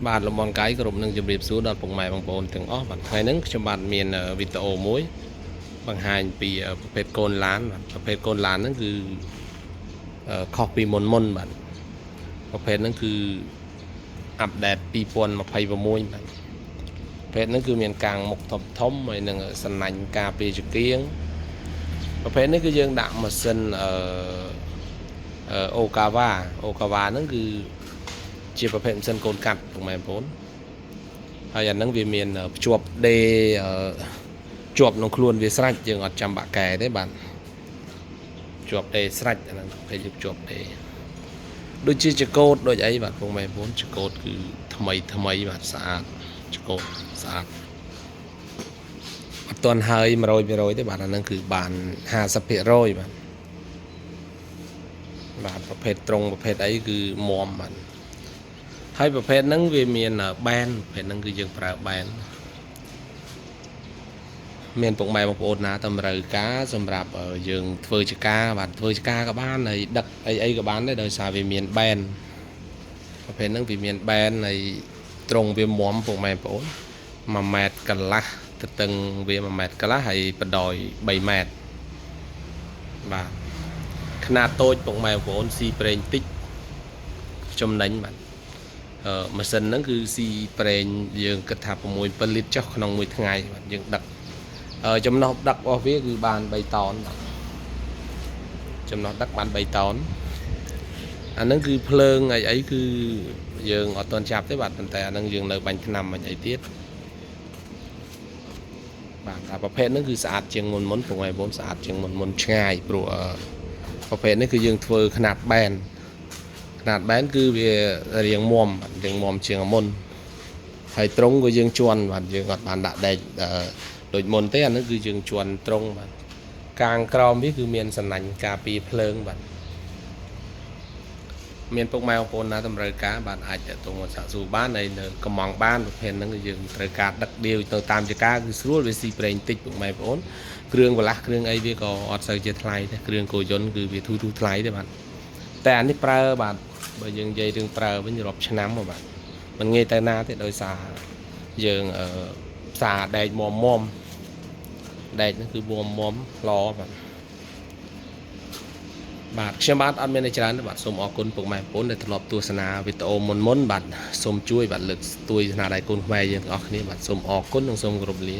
បាទលំអរកាយគ្រប់នឹងជម្រាបសួរដល់ពុកម៉ែបងប្អូនទាំងអស់បាទថ្ងៃនេះខ្ញុំបាទមានវីដេអូមួយបង្ហាញពីប្រភេទកូនឡានបាទប្រភេទកូនឡានហ្នឹងគឺខុសពីមុនបាទប្រភេទហ្នឹងគឺអាប់ដេត2026បាទប្រភេទហ្នឹងគឺមានកាំងមុខធំហើយនឹងសណាញ់ការពារចង្គៀងប្រភេទនេះគឺយើងដាក់ម៉ាស៊ីនអូកាវ៉ាហ្នឹងគឺជាប្រភេទម៉ាស៊ីនកូនកាត់ពុកម៉ែបងប្អូនហើយអាហ្នឹងវាមានភ្ជាប់ដេជាប់ក្នុងខ្លួនវាស្រេចយើងអត់ចាំបាក់កែទេបាទជាប់ដេស្រេចអាហ្នឹងពេលយើងជាប់ដេដូចជាចកោតដូចអីបាទពុកម៉ែបងប្អូនចកោតគឺថ្មីបាទស្អាតចកោតស្អាតអត់ទាន់ហើយ100%ទេបាទអាហ្នឹងគឺបាន50%បាទប្រភេទត្រង់ប្រភេទអីគឺមាំបាទហើយប្រភេទហ្នឹងវាមានបែនប្រភេទហ្នឹងគឺយើងប្រើបែនមានពុកម៉ែបងប្អូនណាតម្រូវការសម្រាប់យើងធ្វើចការបាទធ្វើចការក៏បានហើយដឹកអីក៏បានដែរដោយសារវាមានបែនប្រភេទហ្នឹងវាមានបែនហើយត្រង់វាមាំពុកម៉ែបងប្អូន1ម៉ែត្រកន្លះទៅតឹងវា1ម៉ែត្រកន្លះហើយបដ យ 3ម៉ែត្របាទຂະຫນាតតូចពុកម៉ែបងប្អូនស៊ីប្រេងតិចចំណេញបាទម៉ាស៊ីនហ្នឹងគឺស៊ីប្រេងយើងគិតថា6 7លីត្រចុះក្នុងមួយថ្ងៃបាទយើងដឹកចំណុះដឹករបស់វាគឺបាន3តោនបាទចំណុះដឹកបាន3តោនអាហ្នឹងគឺភ្លើងអីគឺយើងអត់ទាន់ចាប់ទេបាទប៉ុន្តែអាហ្នឹងយើងនៅបាញ់ថ្នាំបាញ់អីទៀតបាទអាប្រភេទហ្នឹងគឺស្អាតជាងមុនពុកម៉ែបងប្អូនស្អាតជាងមុនឆ្ងាយព្រោះប្រភេទនេះគឺយើងធ្វើຂະຫນាតបែនគឺវារាងមាំជាងមុនហើយត្រង់ក៏យើងជន់បាទយើងអត់បានដាក់ដែកដូចមុនទេអានេះគឺយើងជន់ត្រង់បាទកាងក្រោមវាគឺមានសណាញ់ការពារភ្លើងបាទមានពុកម៉ែបងប្អូនណាតម្រូវការបាទអាចតទៅមកសាកសួរបានហើយនៅកំងបានប្រភេទហ្នឹងគឺយើងត្រូវការដឹកដៀវទៅតាមចការគឺស្រួលវាស៊ីប្រេងតិចពុកម៉ែបងប្អូនគ្រឿងបន្លាស់គ្រឿងអីវាក៏អត់សូវជាថ្លៃទេគ្រឿងគោយន្តគឺវាធូរថ្លៃទេបាទតែអានេះប្រើបាទបើយើងនិយាយរឿងប្រើវិញរាប់ឆ្នាំបាទมันងាយទៅណាទេដោយសារយើងផ្សារដែកមុំដែកហ្នឹងគឺមុំល្អបាទខ្ញុំបាទអត់មានច្រើនទេបាទសូមអរគុណពុកម៉ែបងប្អូនដែលធ្លាប់ទស្សនាវីដេអូមុនបាទសូមជួយបាទលើកស្ទួយស្នាដៃកូនខ្មែរយើងទាំងអស់គ្នាបាទសូមអរគុណនិងសូមគោរពលា